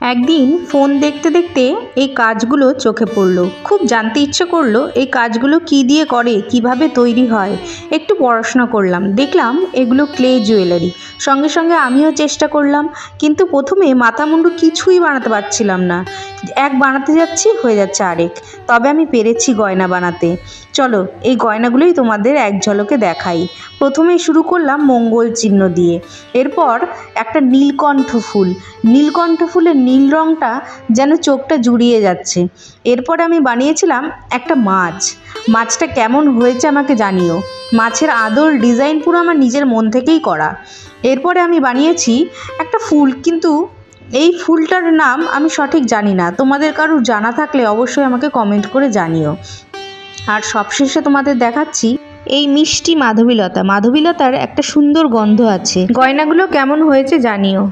একদিন ফোন দেখতে দেখতে এই কাজগুলো চোখে পড়লো। খুব জানতে ইচ্ছে করলো এই কাজগুলো কি দিয়ে করে, কিভাবে তৈরি হয়। একটু পড়াশোনা করলাম, দেখলাম এগুলো ক্লে জুয়েলারি। সঙ্গে সঙ্গে আমিও চেষ্টা করলাম, কিন্তু প্রথমে মাথা মুন্ডু কিছুই বানাতে পারছিলাম না। এক বানাতে যাচ্ছি, হয়ে যাচ্ছে আরেক। তবে আমি পেরেছি গয়না বানাতে। চলো এই গয়নাগুলোই তোমাদের এক ঝলকে দেখাই। প্রথমেই শুরু করলাম মঙ্গল চিহ্ন দিয়ে, এরপর একটা নীলকণ্ঠ ফুল। নীলকণ্ঠ ফুলের নীল রঙটা যেন চোখটা জুড়িয়ে যাচ্ছে। এরপর আমি বানিয়েছিলাম একটা মাছ। মাছটা কেমন হয়েছে আমাকে জানিও। মাছের আদল ডিজাইন পুরো আমার নিজের মন থেকেই করা। এরপরে আমি বানিয়েছি একটা ফুল, কিন্তু এই ফুলটার নাম আমি সঠিক জানি না। তোমাদের কারোর জানা থাকলে অবশ্যই আমাকে কমেন্ট করে জানিও। আর সবশেষে তোমাদের দেখাচ্ছি এই মিষ্টি মাধবীলতা। মাধবীলতার একটা সুন্দর গন্ধ আছে। গয়নাগুলো কেমন হয়েছে জানিও।